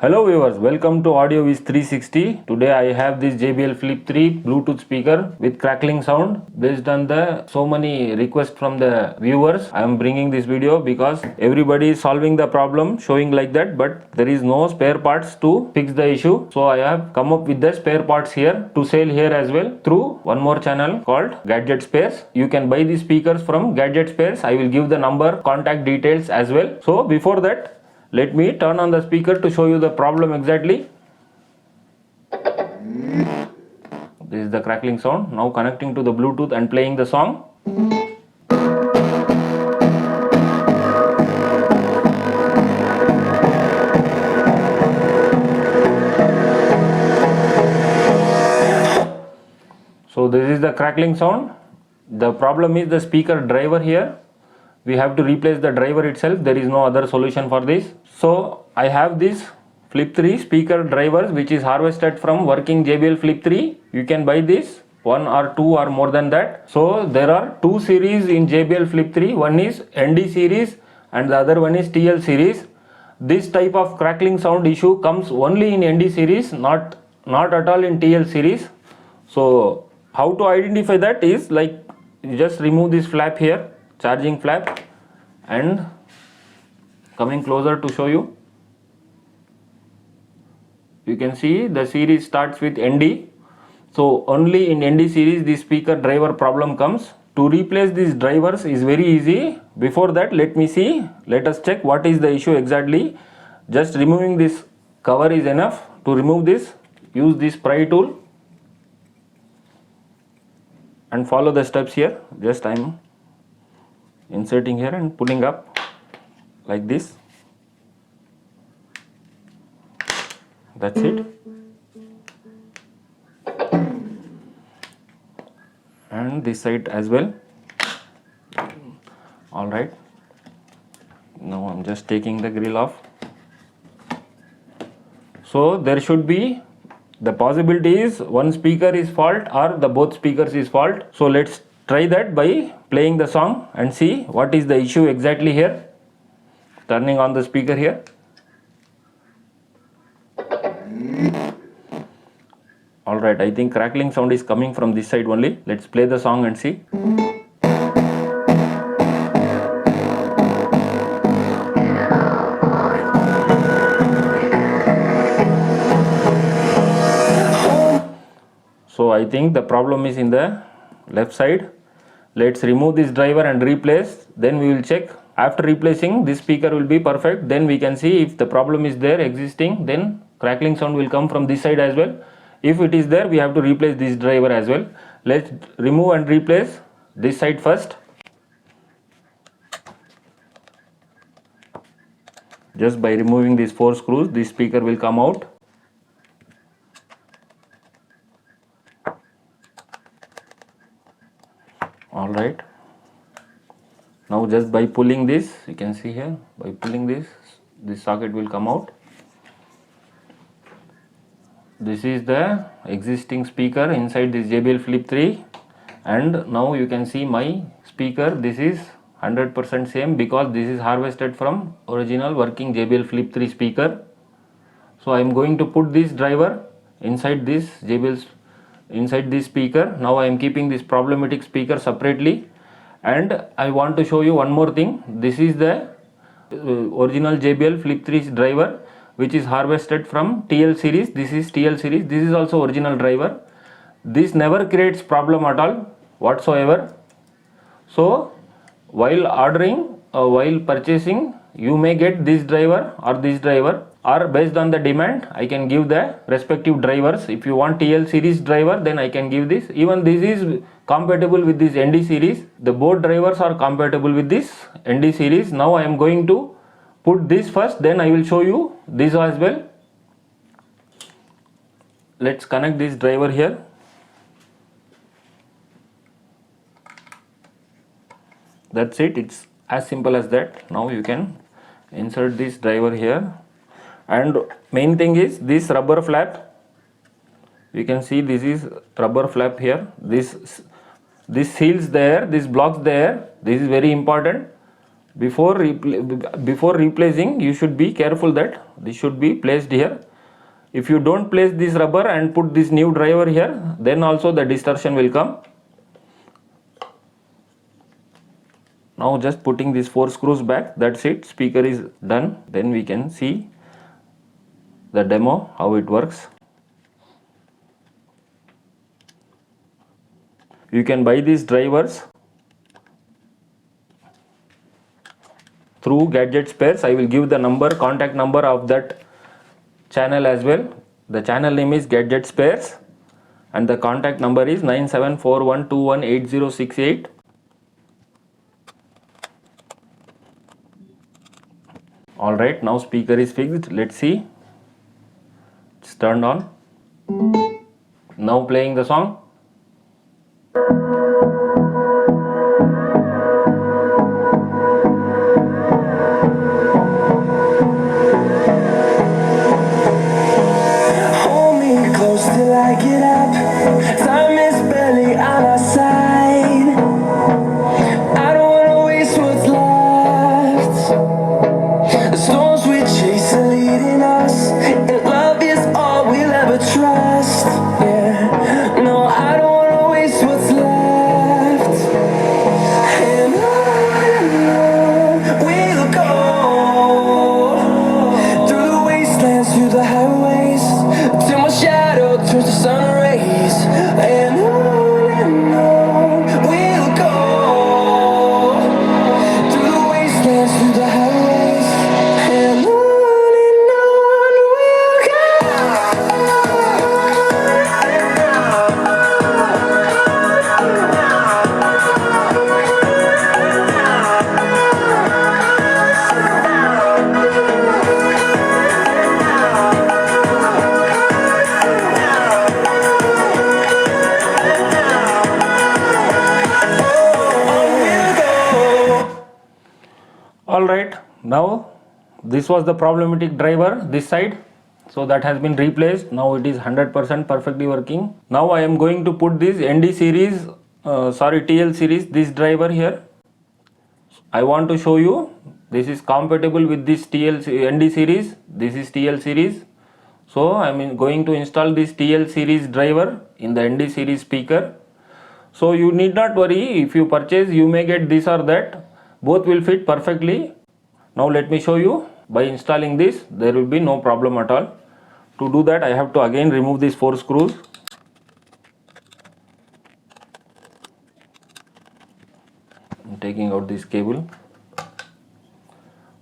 Hello viewers, welcome to Audio Viz 360. Today I have this JBL Flip 3 Bluetooth speaker with crackling sound. Based on the so many requests from the viewers, I am bringing this video because everybody is solving the problem showing like that, but there is no spare parts to fix the issue. So I have come up with the spare parts here to sell here as well through one more channel called Gadget Spares. You can buy these speakers from Gadget Spares. I will give the number, contact details as well. So before that, let me turn on the speaker to show you the problem exactly. This is the crackling sound. Now connecting to the Bluetooth and playing the song. So this is the crackling sound. The problem is the speaker driver here. We have to replace the driver itself. There is no other solution for this. So I have this Flip 3 speaker drivers which is harvested from working JBL Flip 3. You can buy this, one or two or more than that. So there are two series in JBL Flip 3. One is ND series and the other one is TL series. This type of crackling sound issue comes only in ND series, not at all in TL series. So how to identify that is like you just remove this flap here, charging flap, and coming closer to show you, you can see the series starts with ND. So only in ND series this speaker driver problem comes. To replace these drivers is very easy. Before that, let us check what is the issue exactly. Just removing this cover is enough. To remove this, use this pry tool and follow the steps here. Just I am inserting here and pulling up like this. That's it. And this side as well. Alright. Now I'm just taking the grill off. So there should be, the possibility is one speaker is fault or the both speakers is fault. So let's try that by playing the song and see what is the issue exactly here. Turning on the speaker here. Alright, I think crackling sound is coming from this side only. Let's play the song and see. So I think the problem is in the left side. Let's remove this driver and replace. Then we will check. After replacing, this speaker will be perfect. Then we can see if the problem is there existing, then crackling sound will come from this side as well. If it is there, we have to replace this driver as well. Let's remove and replace this side first. Just by removing these 4 screws, this speaker will come out. Alright. Now just by pulling this, you can see here, by pulling this socket will come out. This is the existing speaker inside this JBL Flip 3, and now you can see my speaker. This is 100% same because this is harvested from original working JBL Flip 3 speaker. So I am going to put this driver inside this inside this speaker. Now I am keeping this problematic speaker separately, and I want to show you one more thing. This is the original JBL Flip 3 driver which is harvested from TL series. This is TL series. This is also original driver. This never creates problem at all whatsoever. So while ordering, while purchasing, you may get this driver, or based on the demand I can give the respective drivers. If you want TL series driver, then I can give this. Even this is compatible with this ND series. The both drivers are compatible with this ND series. Now I am going to put this first, then I will show you this as well. Let's connect this driver here. That's it. It's as simple as that. Now you can insert this driver here, and main thing is this rubber flap. You can see this is rubber flap here. This seals there, this blocks there. This is very important. Before replacing, you should be careful that this should be placed here. If you don't place this rubber and put this new driver here, then also the distortion will come. Now just putting these 4 screws back, that's it, speaker is done. Then we can see the demo how it works. You can buy these drivers through Gadget Spares. I will give the contact number of that channel as well. The channel name is Gadget Spares and the contact number is 9741218068. Alright, now speaker is fixed. Let's see. It's turned on. Now playing the song. Alright, now this was the problematic driver this side, so that has been replaced. Now it is 100% perfectly working. Now I am going to put this TL series, this driver here. I want to show you this is compatible with this ND series, this is TL series. So I am going to install this TL series driver in the ND series speaker. So you need not worry, if you purchase you may get this or that, both will fit perfectly. Now let me show you. By installing this, there will be no problem at all. To do that, I have to again remove these 4 screws. I'm taking out this cable.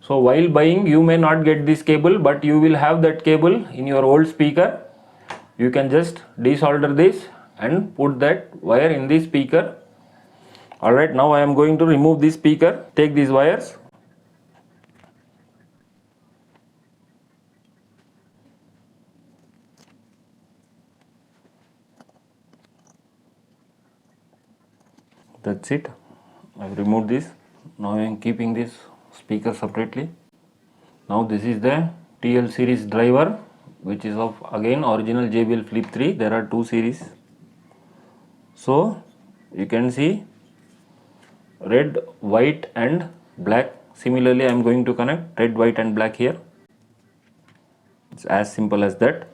So while buying, you may not get this cable, but you will have that cable in your old speaker. You can just desolder this and put that wire in the speaker. Alright, now I am going to remove this speaker. Take these wires. That's it. I've removed this. Now I am keeping this speaker separately. Now this is the TL series driver, which is of again original JBL Flip 3. There are 2 series. So you can see red, white and black. Similarly, I am going to connect red, white and black here. It's as simple as that.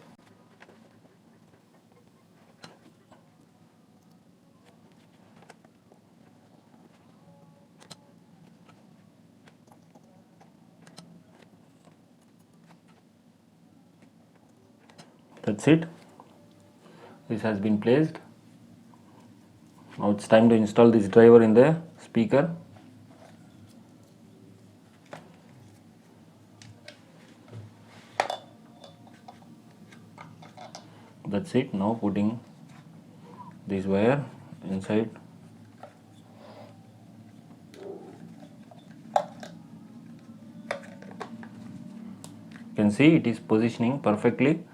That's it. This has been placed. Now it's time to install this driver in the speaker. That's it. Now putting this wire inside. You can see it is positioning perfectly.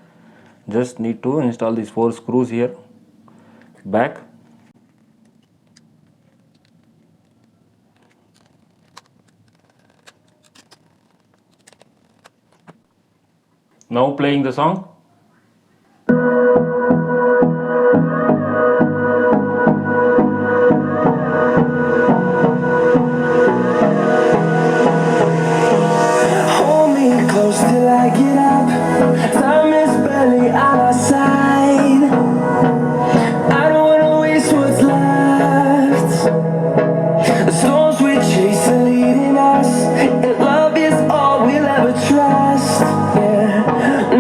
Just need to install these 4 screws here back. Now playing the song.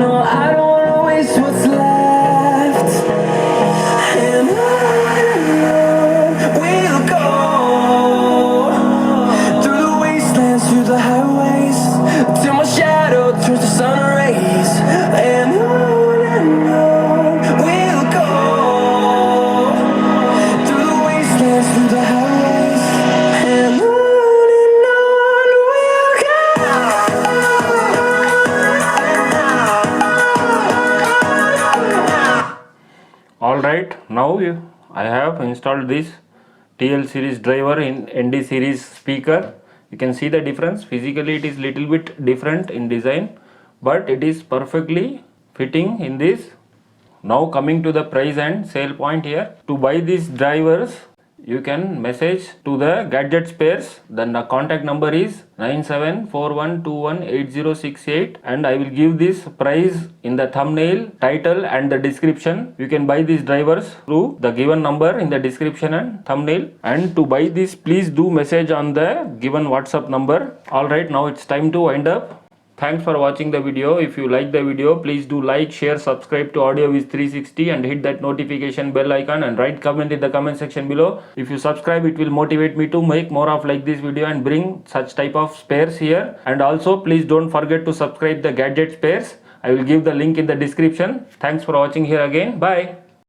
No, I don't wanna waste what's left. And on we'll go, through the wastelands, through the highways, till my shadow turns to sun rays. And on we'll go, through the wastelands, through the highways, and on we'll go. Alright, now I have installed this TL series driver in ND series speaker. You can see the difference. Physically it is little bit different in design, but it is perfectly fitting in this. Now coming to the price and sale point here. To buy these drivers, you can message to the gadget spares. Then the contact number is 9741218068, and I will give this price in the thumbnail, title and the description. You can buy these drivers through the given number in the description and thumbnail. And to buy this, please do message on the given WhatsApp number. Alright, now it's time to wind up. Thanks for watching the video. If you like the video, please do like, share, subscribe to AudioViz 360 and hit that notification bell icon and write comment in the comment section below. If you subscribe, it will motivate me to make more of like this video and bring such type of spares here. And also please don't forget to subscribe the gadget spares. I will give the link in the description. Thanks for watching here again. Bye.